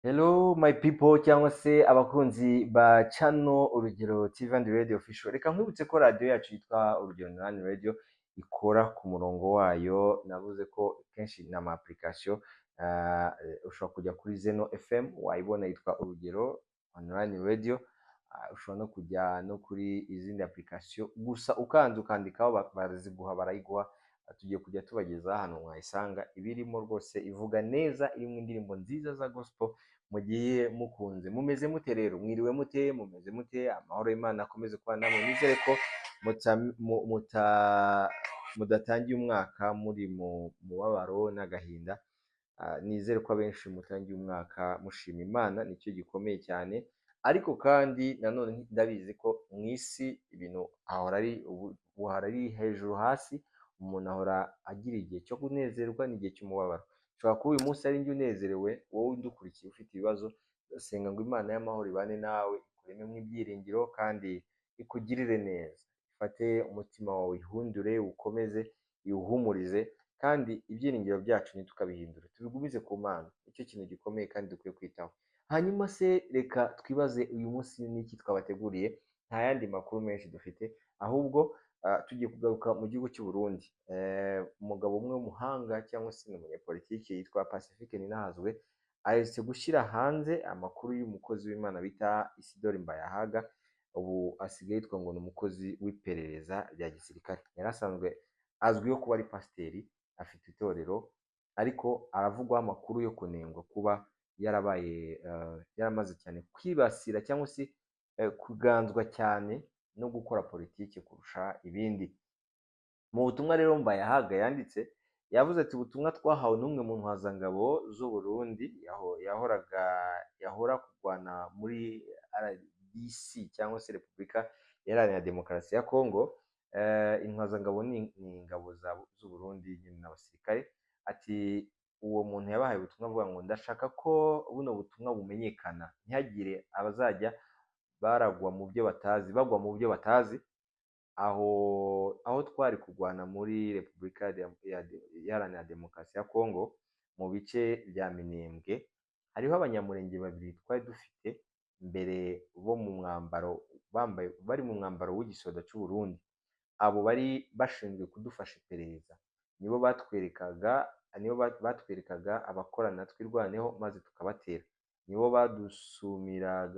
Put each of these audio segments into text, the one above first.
Hello my people cyangwa se abakunzi ba channel Urugero TV and Radio Official. Reka nkwibutse ko radio yacu yitwa Urugero Online Radio ikora ku murongo wayo. Navuze ko kenshi na ama application ushobora kujya kuri Zeno FM wayibona yitwa Urugero Online Radio. Ushobora no kujya no kuri izindi application gusa ukanze ukandikaho baraziguha barayiguha. Tugiye kujya tubageza hano mwayisanga ibirimo rwose ivuga neza, irimo indirimbo nziza za gospel mugiye mukunze. Mumeze mute rero? Mwiriwe mute? Mumeze mute? Amahoro y'Imana akomeze kuba namwe. Nizere ko mudatangiye umwaka muri mu mubabaro n'agahinda. Nizere ko abenshi mutangiye umwaka mushima Imana, nicyo gikomeye cyane. Ariko kandi nanone ndabizi ko mu isi ibintu ahora ari hejuru hasi. Umuntu ahora agira igihe cyo kunezerwa n'igihe cy'umubabaro. Ushobora kuba uyu munsi ari njye unezerewe, wowe udukurikiye ufite ibibazo, senga ngo Imana y'amahoro ibane nawe, ikurememo ibyiringiro kandi ikugirire neza. Ifate umutima wawe ihundure, ukomeze, iwuhumurize, kandi ibyiringiro byacu ntitukabihindure, tubigumize ku Mana. Nicyo kintu gikomeye kandi dukwiye kwitaho. Hanyuma se reka twibaze uyu munsi n'iki twabateguriye. Nta yandi makuru menshi dufite, ahubwo tugiye kugaruka mu gihugu cy'u Burundi. Umugabo umwe w'umuhanga cyangwa se umunyapolitiki yitwa Pacifique Ninahazwe aherutse gushyira hanze amakuru y'umukozi w'Imana bita Isidore Mbayahaga. Ubu asigaye yitwa ngo ni umukozi w'iperereza rya gisirikare. Yari asanzwe azwiho kuba ari pasiteri, afite itorero, ariko aravugwaho amakuru yo kunengwa kuba yaramaze cyane kwibasira cyangwa se kuganzwa cyane no gukora politiki kurusha ibindi. Mu butumwa rero Mbayahaga yanditse, yavuze ati ubutumwa twahawe n'umwe mu ntwazangabo z'u Burundi yahora kurwana muri RDC cyangwa se Repubulika Iharanira Demokarasi ya Kongo. Intwazangabo ni ingabo z'u Burundi n'abasirikare. Ati uwo muntu yabahaye ubutumwa avuga ngo ndashaka ko buno butumwa bumenyekana, ntihagire abazajya bagwa mu byo batazi. Aho twari kurwana muri Repubulika Iharanira Demokarasi ya Kongo mu bice bya Minembwe, hariho abanyamurenge babiri twari dufite mbere bo mu mwambaro bari mu mwambaro w'igisoda cy'u Burundi. Abo bari bashinzwe kudufasha iperereza, nibo batwerekaga abakorana twirwaneho maze tukabatera. Nibo badusumira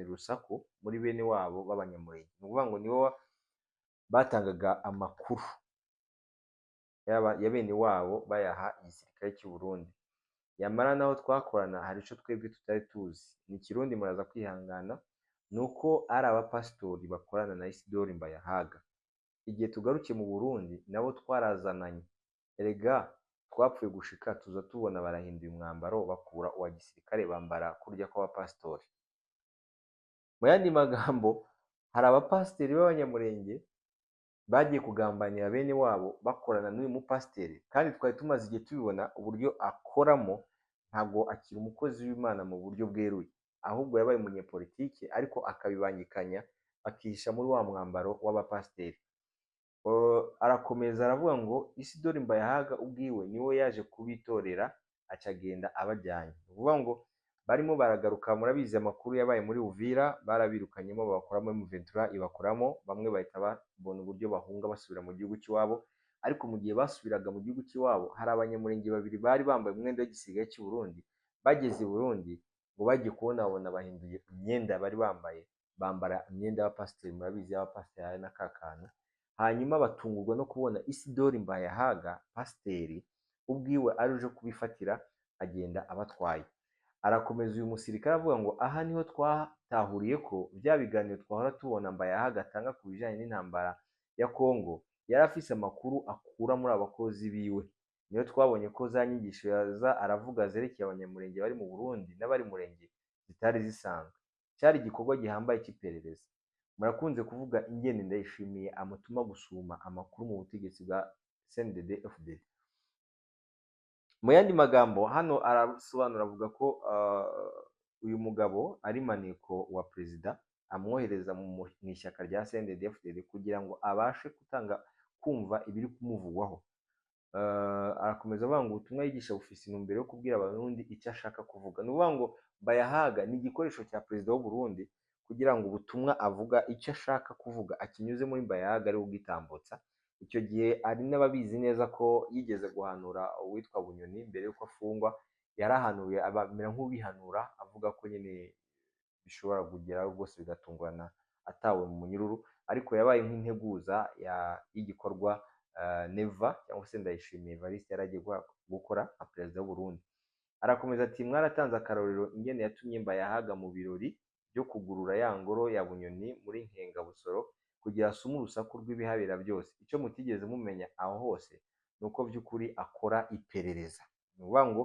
urusaku muri bene wabo b'abanyamurenge. Ni ukuvuga ngo nibo batangaga amakuru ya bene wabo bayaha igisirikare cy'u Burundi. Yamara naho twakorana hari icyo twebwe tutari tuzi. Ni Kirundi muraza kwihangana, ni uko ari abapasitori bakorana na Isidore Mbayahaga. Igihe tugarukiye mu Burundi nabo twarazananye. Erega twapfuye gushika tuza tubona barahinduye umwambaro, bakura uwa gisirikare bambara kurya kw'abapasitori. Mu yandi magambo, hari abapasiteri b'abanyamurenge bagiye kugambanira bene wabo bakorana n'uyu mupasiteri, kandi twari tumaze igihe tubibona uburyo akoramo. Ntabwo akiri umukozi w'Imana mu buryo bweruye, ahubwo yabaye umunyepolitike ariko akabibangikanya akihisha muri wa mwambaro w'abapasiteri. Arakomeza aravuga ngo Isidore Mbayahaga ubwiwe niwe yaje kubitorera acagenda abajyanye. Ni ukuvuga ngo barimo baragaruka, murabizi amakuru yabaye muri Uvira, barabirukanyemo babakuramo M23 ibakuramo, bamwe bahita babona uburyo bahunga basubira mu gihugu cy'iwabo. Ariko mu gihe basubiraga mu gihugu cy'iwabo, hari abanyamurenge babiri bari bambaye umwenda w'igisirikare cy'u Burundi. Bageze i Burundi ngo bagiye kubona babona bahinduye imyenda bari bambaye, bambara imyenda y'abapasiteri. Murabizi y'abapasiteri hari n'akakana. Hanyuma batungurwa no kubona Isidore Mbayahaga pasiteri ubwiwe ari uje kubifatira, agenda abatwaye. Arakomeza uyu musirikare avuga ngo aha niho twatahuriye ko bya biganiro twahora tubona Mbayahaga atanga ku bijyanye n'intambara ya Kongo yari afise amakuru akura muri abakozi biwe. Niyo twabonye ko za nyigisho yaza aravuga zerekeye abanyamurenge bari mu Burundi n'abari murenge zitari zisanzwe. Cyari igikorwa gihambaye cy'iperereza. Murakunze kuvuga ingene Ndayishimiye amutuma gusuma amakuru mu butegetsi bwa CNDD-FDD. Mu yandi magambo hano arasobanura avuga ko uyu mugabo ari maneko wa perezida amwohereza mu ishyaka rya CNDD-FDD kugira ngo abashe kumva ibiri kumuvugwaho. arakomeza avuga ngo ubutumwa yigisha bufise intumbero yo kubwira abarundi icyo ashaka kuvuga. Ni ukuvuga ngo Bayahaga ni igikoresho cya perezida w'u Burundi kugira ngo ubutumwa avuga icyo ashaka kuvuga akinyuze muri Bayahaga ari we ugitambutsa. Icyo gihe hari n'ababizi neza ko yigeze guhanura uwitwa Bunyoni mbere y'uko afungwa, yarahanuye abamera nk'ubihanura avuga ko nyine bishobora kugeraho rwose bigatungurana atawe mu munyururu, ariko yabaye nk'integuza y'igikorwa Neva cyangwa se Ndayishimiye Evariste yari agiye gukora nka perezida w'u Burundi. Arakomeza ati mwaratanze akarorero ingene yatumye Bayahaga mu birori byo kugurura ya ngoro ya Bunyoni muri Nkengabusoro kugira asume urusaku rw'ibihabera byose. Icyo mutigeze mumenya aho hose ni uko by'ukuri akora iperereza. Ni ukuvuga ngo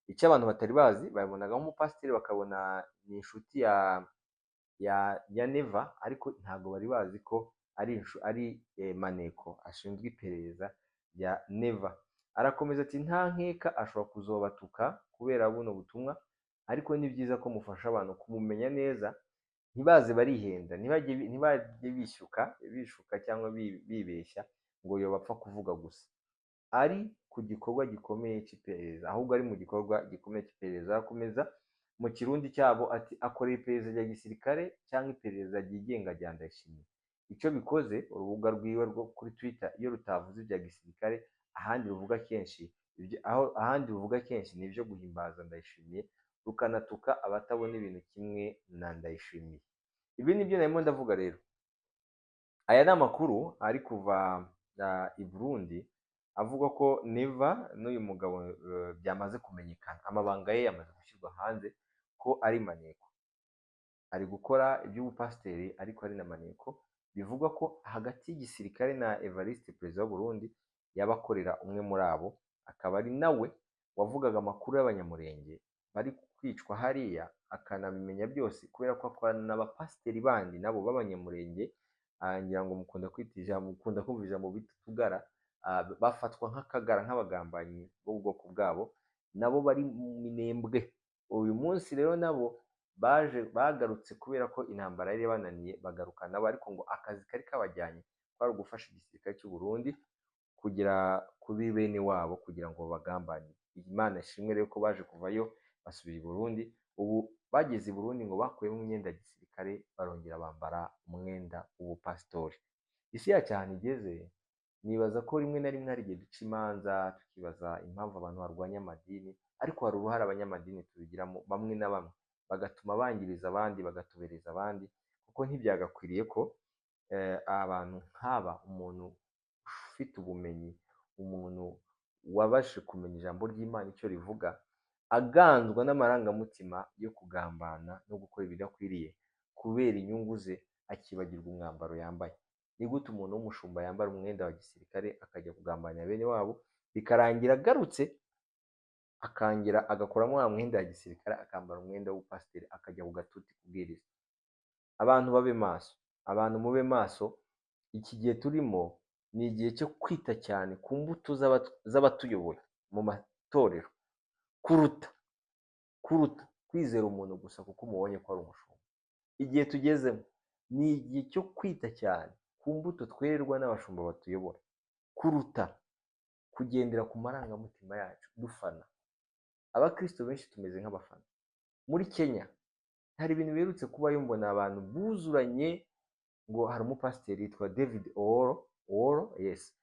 icyo abantu batari bazi babonaga nk'umupasiteri bakabona ni inshuti ya Neva, ariko ntabwo bari bazi ko ari maneko ashinzwe iperereza rya Neva. Arakomeza ati nta nkeka ashobora kuzobatuka kubera buno butumwa, ariko ni byiza ko mufasha abantu kumumenya neza, ntibaze barihenda, ntibajye bishuka cyangwa bibeshya ngo yo bapfa kuvuga gusa ari ku gikorwa gikomeye cy'iperereza, ahubwo ari mu gikorwa gikomeye cy'iperereza. Arakomeza mu kirundi cyabo ati akorera iperereza rya gisirikare cyangwa iperereza ryigenga rya Ndayishimiye. Icyo bikoze urubuga rwiwe rwo kuri Twitter iyo rutavuze ibya gisirikare ahandi ruvuga kenshi ni ibyo guhimbaza Ndayishimiye, rukanatuka abatabona ibintu kimwe na Ndayishimiye. Ibi ni byo narimo ndavuga rero. Aya ni amakuru ari kuva i Burundi avuga ko Neva n'uyu mugabo byamaze kumenyekana, amabanga ye yamaze gushyirwa hanze ko ari maneko, ari gukora iby'ubupasiteri ariko ari na maneko. Bivugwa ko hagati y'igisirikare na Evariste perezida w'u Burundi yabakorera umwe muri abo, akaba ari nawe wavugaga amakuru y'abanyamurenge bari kwicwa hariya, akanabimenya byose kubera ko akorana n'abapasiteri bandi nabo b'abanyamurenge. Ngira ngo mukunda kumva ijambo bita utugara, bafatwa nk'akagara nk'abagambanyi b'ubwoko bwabo, nabo bari mu Minembwe. Uyu munsi rero nabo bagarutse kubera ko intambara yari bananiye, bagaruka nabo, ariko ngo akazi kari kabajyanye kwari ugufasha igisirikare cy'u Burundi kugera kuri bene wabo kugira ngo bagambanire. Imana ishimwe rero ko baje kuvayo basubira i Burundi. Ubu bageze i Burundi ngo bakuyemo imyenda ya gisirikare barongera bambara umwenda w'ubupasitori. Isi yacu ahantu igeze, nibaza ko rimwe na rimwe hari igihe duca imanza tukibaza impamvu abantu barwanya amadini, ariko hari uruhare abanyamadini tubigiramo bamwe na bamwe, bagatuma bangiriza abandi, bagatubereza abandi, kuko ntibyagakwiriye ko abantu nk'aba, umuntu ufite ubumenyi, umuntu wabashe kumenya ijambo ry'Imana icyo rivuga, aganzwa n'amarangamutima yo kugambana no gukora ibidakwiriye kubera inyungu ze, akibagirwa umwambaro yambaye. Ni gute umuntu w'umushumba yambara umwenda wa gisirikare akajya kugambanira bene wabo, bikarangira agarutse akangira agakuramo wa mwenda wa gisirikare akambara umwenda w'ubupasiteri akajya ku gatuti kubwiriza? Abantu babe maso, abantu mube maso. Iki gihe turimo ni igihe cyo kwita cyane ku mbuto z'abatuyoboye mu matorero, kuruta kwizera umuntu gusa kuko umubonye ko ari umushumba. Igihe tugezemo ni igihe cyo kwita cyane ku mbuto twererwa n'abashumba batuyobora, kuruta kugendera ku marangamutima yacu dufana. Abakristo benshi tumeze nk'abafana. Muri Kenya hari ibintu biherutse kubayo, mbona abantu buzuranye, ngo hari umupasiteri yitwa David Oworo, yes,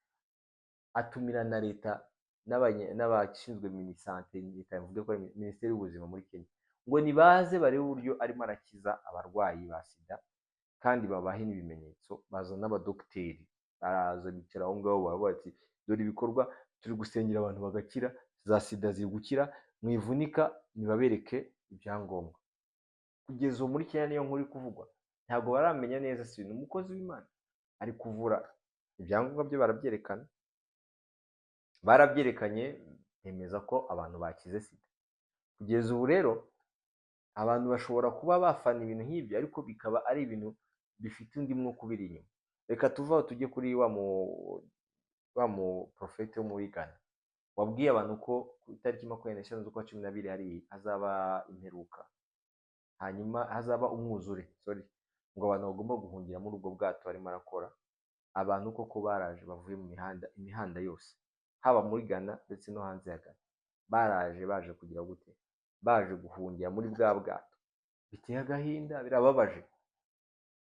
atumira na leta n'abashinzwe minisante, leta yavuze ko ari minisiteri y'ubuzima muri Kenya, ngo nibaze barebe uburyo arimo arakiza abarwayi ba sida, kandi babahe n'ibimenyetso. Baza n'abadogiteri, baraza bicara aho ngaho, baravuga ati dore ibikorwa turi gusengera abantu bagakira, za sida ziri gukira, mwivunika nibabereke ibyangombwa. Kugeza ubu muri Kenya niyo nkuru iri kuvugwa, ntabwo baramenya neza si ni umukozi w'Imana ari kuvura. Ibyangombwa byo barabyerekanye, bemeza ko abantu bakize sida. Kugeza ubu rero abantu bashobora kuba bafana ibintu nk'ibyo, ariko bikaba ari ibintu bifite undi mwuka ubiri inyuma. Reka tuvaho tujye kuri wa mu profete wo muri Ghana wabwiye abantu ko ku itariki 25 z'ukwa 12 hari hazaba imperuka, hanyuma hazaba umwuzure, ngo abantu bagomba guhungira muri ubwo bwato arimo arakora. Abantu koko baraje bavuye mu imihanda yose, haba muri Ghana ndetse no hanze ya Ghana, baje kugira gute, baje guhungira muri bwa bwato. Biteye agahinda, birababaje.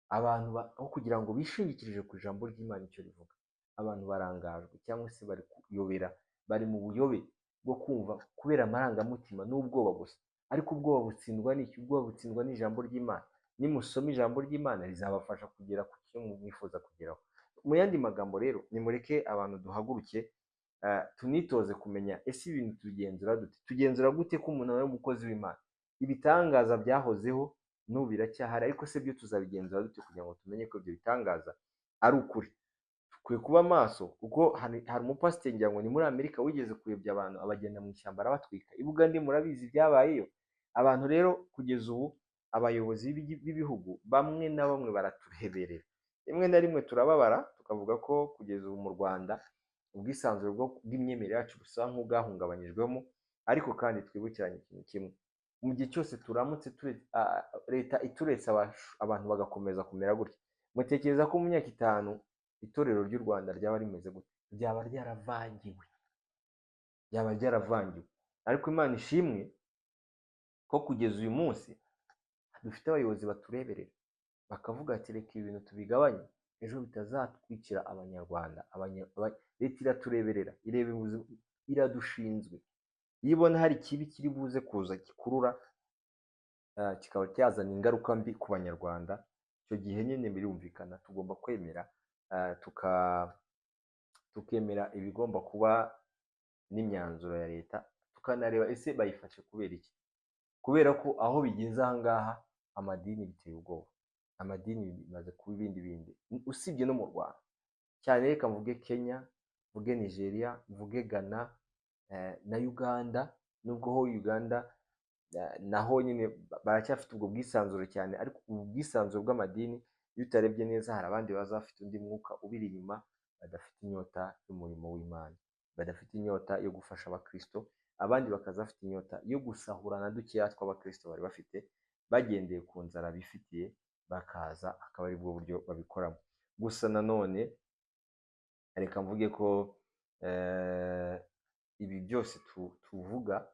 Abantu aho kugira ngo bishingikirije ku ijambo ry'Imana icyo rivuga, abantu barangajwe cyangwa se bari kuyobera, bari mu buyobe bwo kumva kubera amarangamutima n'ubwoba gusa. Ariko ubwoba butsindwa n'iki? Ubwoba butsindwa n'ijambo ry'Imana. Nimusoma ijambo ry'Imana rizabafasha kugera ku cyo mwifuza kugeraho. Mu yandi magambo rero, nimureke abantu duhaguruke, tunitoze kumenya ese ibintu tugenzura dute, tugenzura gute ko umuntu ari umukozi w'Imana? Ibitangaza byahozeho n'ubu biracyahari, ariko se byo tuzabigenzura dute kugira ngo tumenye ko ibyo bitangaza ari ukuri? Dukwiye kuba maso, kuko hari umupasiteri ngira ngo ni muri Amerika wigeze kuyobya abantu, abagenda mu ishyamba arabatwika. I Bugande murabizi ibyabayeyo. Abantu rero kugeza ubu, abayobozi b'ibihugu bamwe na bamwe baratureberera, rimwe na rimwe turababara tukavuga ko kugeza ubu mu Rwanda ubwisanzure bw'imyemerere yacu busa nk'ubwahungabanyijwemo. Ariko kandi twibukiranye ikintu kimwe, mu gihe cyose turamutse leta ituretse abantu bagakomeza kumera gutya, mutekereza ko mu myaka 5 itorero ry'u Rwanda ryaba rimeze gute? Ryaba ryaravangiwe, ariko Imana ishimwe ko kugeza uyu munsi dufite abayobozi batureberera, bakavuga ati reka ibintu tubigabanye, ejo bitazatwikira abanyarwanda. Leta iratureberera, iradushinzwe. Iyo ibona hari ikibi kiri buze kuza gikurura, kikaba cyazana ingaruka mbi ku banyarwanda, icyo gihe nyine birumvikana tugomba kwemera, tukemera ibigomba kuba n'imyanzuro ya leta, tukanareba ese bayifashe kubera iki. Kubera ko aho bigeze aha ngaha, amadini biteye ubwoba. Amadini bimaze kuba ibindi, usibye no mu Rwanda cyane. Reka mvuge Kenya, mvuge Nigeria, mvuge Ghana na Uganda. Nubwo ho Uganda naho nyine baracyafite ubwo bwisanzure cyane, ariko ubu bwisanzure bw'amadini iyo utarebye neza, hari abandi bazafite undi mwuka ubiri inyuma, badafite inyota y'umurimo w'Imana, badafite inyota yo gufasha abakristo. Abandi bakaza bafite inyota yo gusahurana dukeya tw'abakristo bari bafite, bagendeye ku nzara bifitiye, bakaza akaba ari bwo buryo babikoramo. Gusa nanone reka mvuge ko ibi byose tuvuga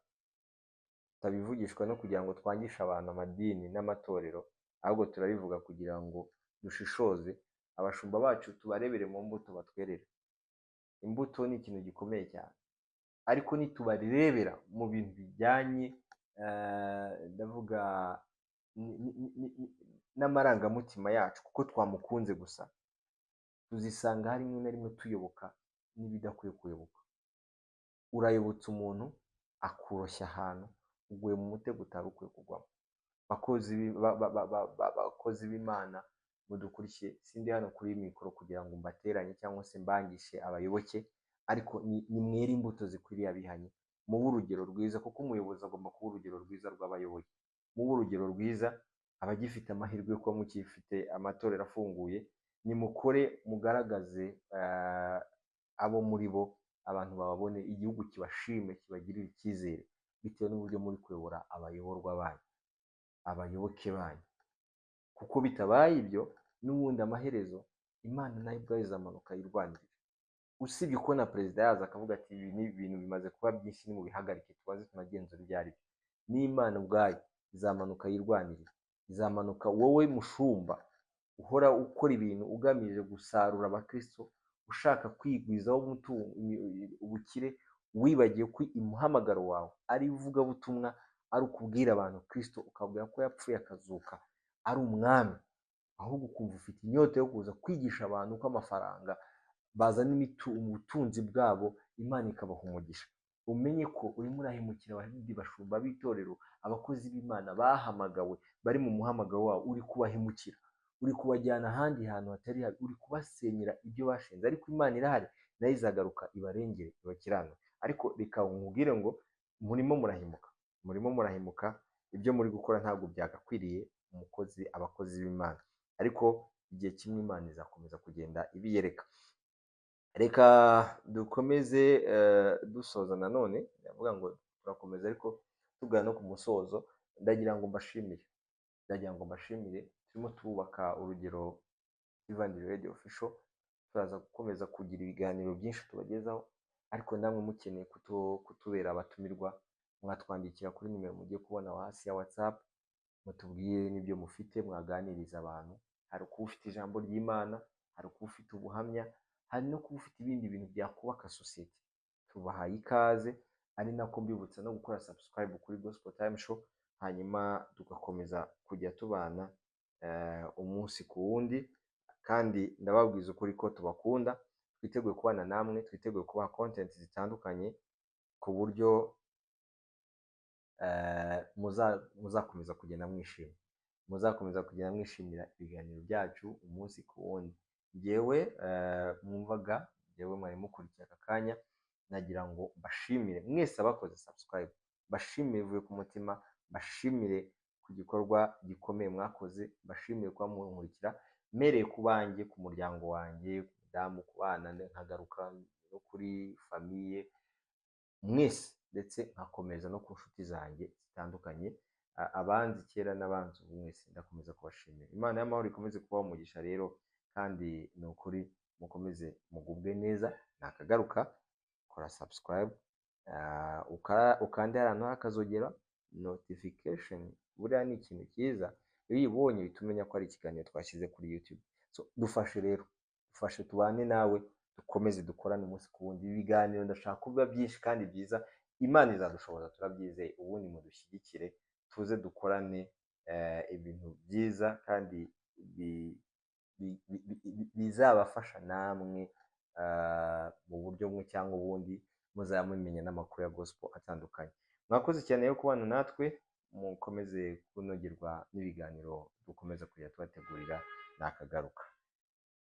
tutabivugishwa no kugira ngo twangishe abantu amadini n'amatorero, ahubwo turabivuga kugira ngo dushishoze abashumba bacu, tubarebere mu mbuto batwerera. Imbuto ni ikintu gikomeye cyane, ariko nitubarebera mu bintu bijyanye ndavuga n'amarangamutima yacu, kuko twamukunze gusa, tuzisanga hari rimwe na rimwe tuyoboka n'ibidakwiye kuyoboka. Urayobotse umuntu akuroshya ahantu, uguye mu mutego utari ukwiye kugwamo. Bakozi b'Imana mudukurikiye, sindi hano kuri mikoro kugira ngo mbateranye cyangwa se mbangishe abayoboke, ariko ni mwere imbuto zikwiriye abihanye, mube urugero rwiza, kuko umuyobozi agomba kuba urugero rwiza rw'abayoboye. Mube urugero rwiza, abagifite amahirwe yo kuba mukifite amatorero afunguye, nimukore mugaragaze abo muri bo, abantu bababone, igihugu kibashime, kibagirire icyizere, bitewe n'uburyo muri kuyobora abayoborwa banyu, abayoboke banyu. Kuko bitabaye ibyo, n'ubundi amaherezo Imana nayo ubwayo izamanuka yirwanirira. Usibye ko na perezida yaza akavuga ati ibi ni ibintu bimaze kuba byinshi, ni mu bihagarike tubaze tunagenzura ibyo ari byo. N'Imana ubwayo izamanuka yirwanirira, izamanuka. Wowe mushumba uhora ukora ibintu ugamije gusarura abakristo, ushaka kwigwizaho ubukire, wibagiwe ko umuhamagaro wawe ari ivugabutumwa, ari ukubwira abantu Kristo, ukabwira ko yapfuye akazuka, ari umwami, ahubwo ukumva ufite inyota yo kuza kwigisha abantu ko amafaranga bazana ubutunzi bwabo, Imana ikabaha umugisha. Umenye ko urimo urahemukira abandi bashumba b'itorero, abakozi b'Imana bahamagawe, bari mu muhamagaro wabo, uri kubahemukira, uri kubajyana ahandi hantu hatari habi, uri kubasenyera ibyo bashinze. Ariko Imana irahari, nayo izagaruka ibarengere, ibakiranuke. Ariko reka nkubwire ngo murimo murahemuka, ibyo muri gukora ntabwo byagakwiriye abakozi b'Imana. Ariko igihe kimwe Imana izakomeza kugenda ibiyereka. Reka dukomeze dusoza nanone, ndavuga ngo turakomeza ariko tugana no ku musozo. Ndagira ngo mbashimire, turimo tubaka urugero Evangel Radio Official, turaza gukomeza kugira ibiganiro byinshi tubagezaho, ariko namwe mukeneye kutubera abatumirwa, mwatwandikira kuri nimero mugiye kubona hasi ya WhatsApp, mutubwire n'ibyo mufite mwaganiriza abantu. Hari ukuba ufite ijambo ry'Imana, hari ukuba ufite ubuhamya, hari no kuba ufite ibindi bintu byakubaka sosiyete. Tubahaye ikaze, ari nako mbibutsa no gukora subscribe kuri Gospel Time Show, hanyuma tugakomeza kujya tubana umunsi ku wundi, kandi ndababwiza ukuri ko tubakunda, twiteguye kubana namwe, twiteguye kubaha content zitandukanye ku buryo muzakomeza kugenda mwishima, muzakomeza kugenda mwishimira ibiganiro byacu umunsi ku wundi. Njyewe mwumvaga, njyewe mwari mukurikiye aka kanya, nagira ngo mbashimire mwese abakoze subscribe, mbashimire bivuye ku mutima, mbashimire ku gikorwa gikomeye mwakoze, mbashimire kuba munkurikira, mereye ku banjye, ku muryango wanjye, ku mudamu, ku bana, nkagaruka no kuri famiye mwese, ndetse nkakomeza no ku nshuti zanjye zitandukanye, abanzi kera n'abanzi ubu mwese ndakomeza kubashimira. Imana y'amahoro ikomeze kubaha umugisha rero, kandi ni ukuri mukomeze mugubwe neza. Nakagaruka, kora subscribe, ukande ahantu hakazogera notification, buriya ni ikintu cyiza, iyo uyibonye uhita umenya ko ari ikiganiro twashyize kuri YouTube. So dufashe rero, dufashe tubane nawe, dukomeze dukorane umunsi ku wundi. Ibiganiro ndashaka kuba byinshi kandi byiza, Imana izadushoboza, turabyizeye. Ubundi mudushyigikire, tuze dukorane ibintu byiza kandi bizabafasha namwe mu buryo bumwe cyangwa ubundi, muzaba mumenya n'amakuru ya gospel atandukanye. Mwakoze cyane yo kubana natwe, mukomeze kunogerwa n'ibiganiro dukomeza kujya tubategurira. Nakagaruka.